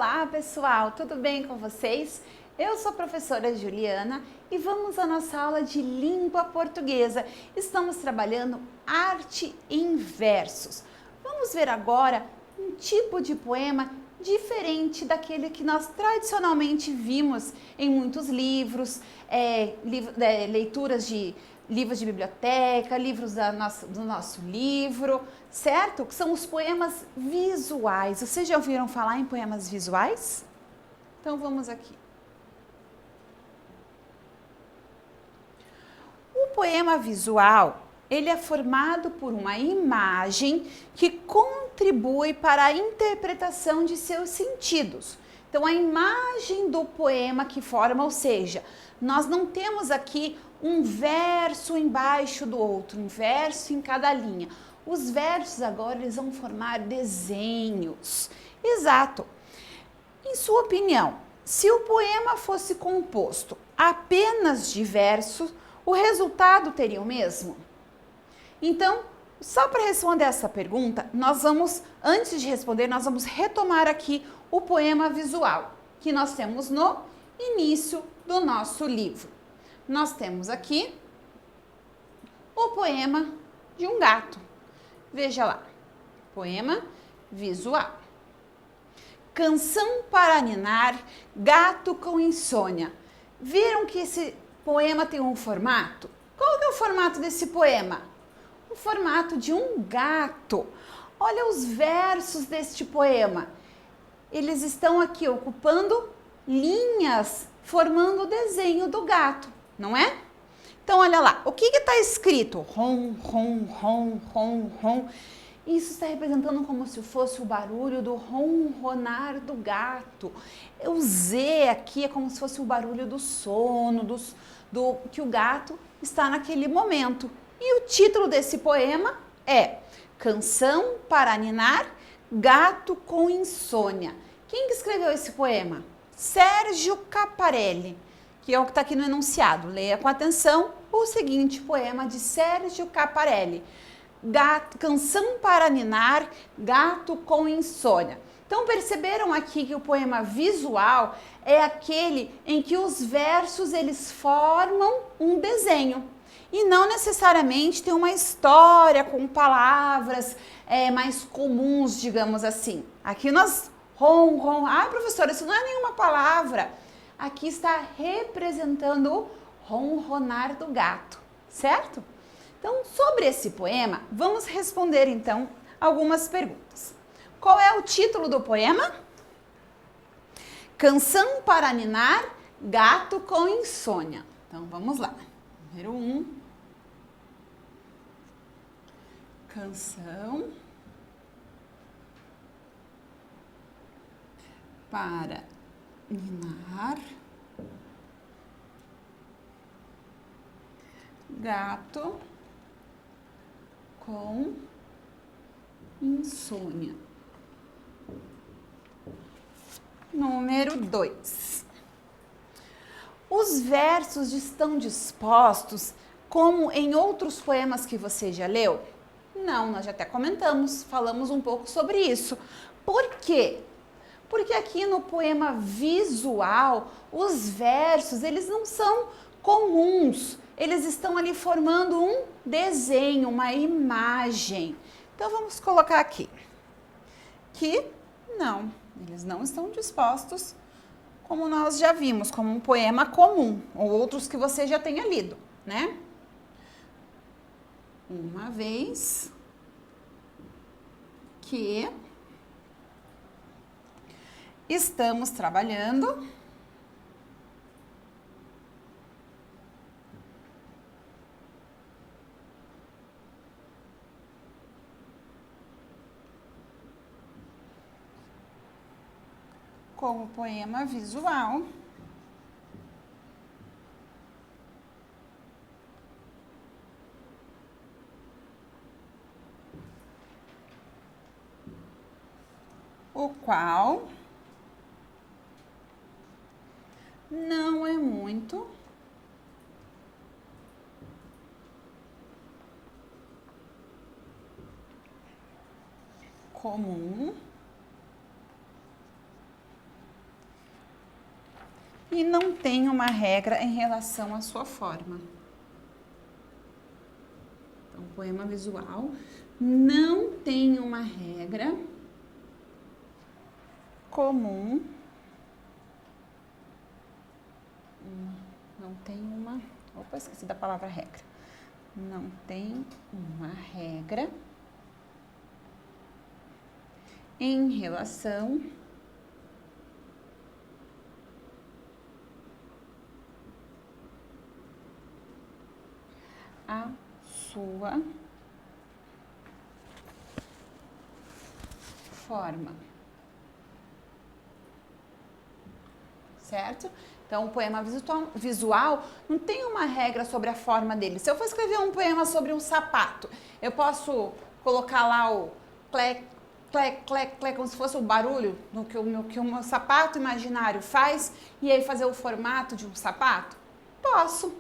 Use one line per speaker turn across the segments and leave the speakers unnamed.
Olá pessoal, tudo bem com vocês? Eu sou a professora Juliana e vamos à nossa aula de língua portuguesa. Estamos trabalhando arte em versos. Vamos ver agora um tipo de poema diferente daquele que nós tradicionalmente vimos em muitos livros, leituras de livros de biblioteca, livros do nosso livro, certo? Que são os poemas visuais. Vocês já ouviram falar em poemas visuais? Então vamos aqui. O poema visual, ele é formado por uma imagem que contribui para a interpretação de seus sentidos. Então, a imagem do poema que forma, ou seja, nós não temos aqui um verso embaixo do outro, um verso em cada linha. Os versos agora eles vão formar desenhos. Exato. Em sua opinião, se o poema fosse composto apenas de versos, o resultado teria o mesmo? Então, só para responder essa pergunta, antes de responder, nós vamos retomar aqui o poema visual que nós temos no início do nosso livro. Nós temos aqui o poema de um gato. Veja lá, poema visual. Canção para ninar, gato com insônia. Viram que esse poema tem um formato? Qual que é o formato desse poema? O formato de um gato. Olha os versos deste poema. Eles estão aqui ocupando linhas, formando o desenho do gato, não é? Então, olha lá, o que está escrito? Rom, rom, rom, rom, rom. Isso está representando como se fosse o barulho do ronronar do gato. O Z aqui é como se fosse o barulho do sono, do que o gato está naquele momento. E o título desse poema é Canção para ninar, gato com insônia. Quem que escreveu esse poema? Sérgio Caparelli, que é o que está aqui no enunciado. Leia com atenção o seguinte poema de Sérgio Caparelli. Canção para ninar, gato com insônia. Então perceberam aqui que o poema visual é aquele em que os versos eles formam um desenho e não necessariamente tem uma história com palavras mais comuns, digamos assim. Aqui nós professora, isso não é nenhuma palavra. Aqui está representando o ronronar do gato, certo? Então, sobre esse poema, vamos responder então algumas perguntas. Qual é o título do poema? Canção para ninar, gato com insônia. Então, vamos lá. Número 1. Canção para ninar, gato com insônia. Número 2. Os versos estão dispostos como em outros poemas que você já leu? Não, nós já até comentamos, falamos um pouco sobre isso. Por quê? Porque aqui no poema visual, os versos, eles não são comuns. Eles estão ali formando um desenho, uma imagem. Então, vamos colocar aqui que não, eles não estão dispostos como nós já vimos, como um poema comum, ou outros que você já tenha lido, né? Uma vez que estamos trabalhando com o poema visual o qual não é muito comum e não tem uma regra em relação à sua forma. Então, poema visual não tem uma regra comum, não tem uma, opa, esqueci da palavra regra, não tem uma regra em relação à sua forma, certo? Então, o poema visual não tem uma regra sobre a forma dele. Se eu for escrever um poema sobre um sapato, eu posso colocar lá o clec, clec, clec, clec, como se fosse o barulho no que o meu sapato imaginário faz, e aí fazer o formato de um sapato? Posso.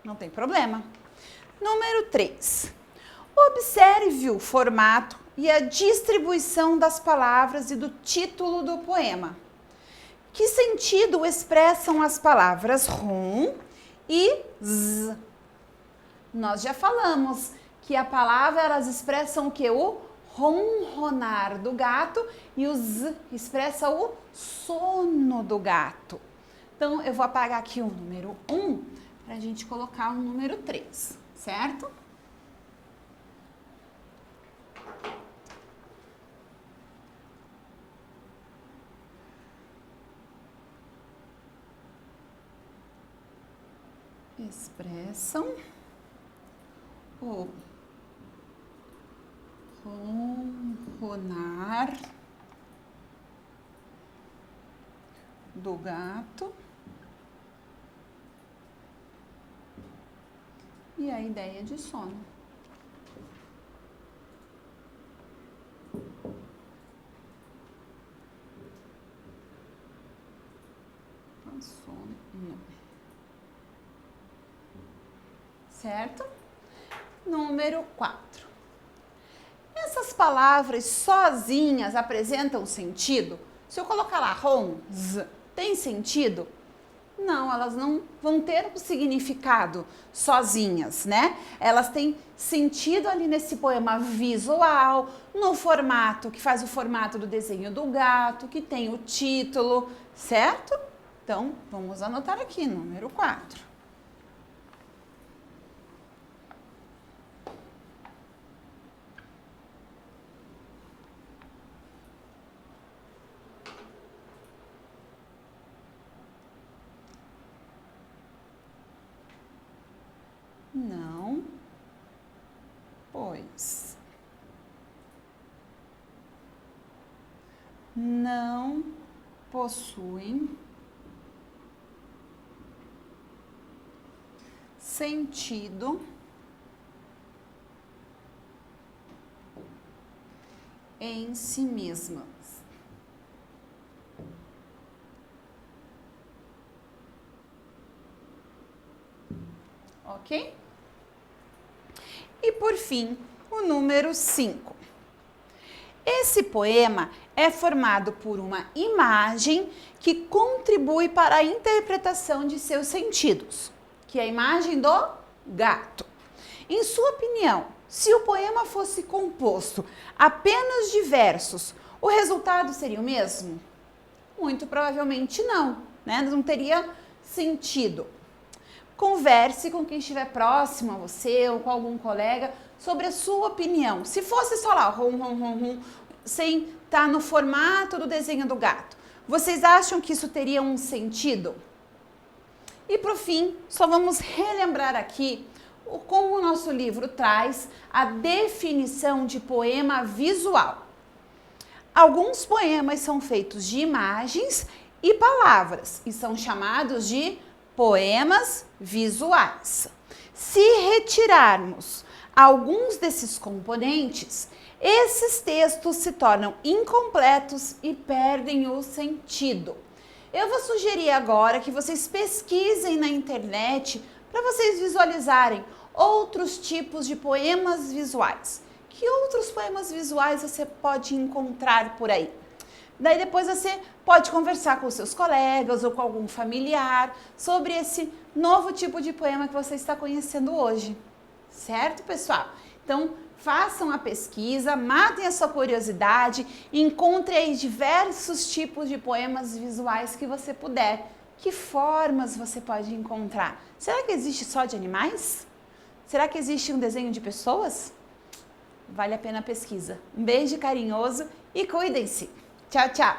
Não tem problema. Número 3. Observe o formato e a distribuição das palavras e do título do poema. Que sentido expressam as palavras rum e z? Nós já falamos que a palavra, elas expressam o que? O ronronar do gato, e o z expressa o sono do gato. Então, eu vou apagar aqui o número 1 para a gente colocar o número 3, certo? Expressam o ronronar do gato e a ideia de sono. Sono. Certo? Número 4. Essas palavras sozinhas apresentam sentido? Se eu colocar lá rom, z, tem sentido? Não, elas não vão ter um significado sozinhas, né? Elas têm sentido ali nesse poema visual, no formato, que faz o formato do desenho do gato, que tem o título, certo? Então, vamos anotar aqui, número 4. Não, pois não possuem sentido em si mesmas. Ok? E por fim, o número 5. Esse poema é formado por uma imagem que contribui para a interpretação de seus sentidos, que é a imagem do gato. Em sua opinião, se o poema fosse composto apenas de versos, o resultado seria o mesmo? Muito provavelmente não, né? Não teria sentido. Converse com quem estiver próximo a você ou com algum colega sobre a sua opinião. Se fosse só lá, rum, rum, rum, rum, sem estar no formato do desenho do gato, vocês acham que isso teria um sentido? E por fim, só vamos relembrar aqui como o nosso livro traz a definição de poema visual. Alguns poemas são feitos de imagens e palavras e são chamados de poemas visuais. Se retirarmos alguns desses componentes, esses textos se tornam incompletos e perdem o sentido. Eu vou sugerir agora que vocês pesquisem na internet para vocês visualizarem outros tipos de poemas visuais. Que outros poemas visuais você pode encontrar por aí? Daí depois você pode conversar com os seus colegas ou com algum familiar sobre esse novo tipo de poema que você está conhecendo hoje. Certo, pessoal? Então, façam a pesquisa, matem a sua curiosidade, encontre aí diversos tipos de poemas visuais que você puder. Que formas você pode encontrar? Será que existe só de animais? Será que existe um desenho de pessoas? Vale a pena a pesquisa. Um beijo carinhoso e cuidem-se. Tchau, tchau!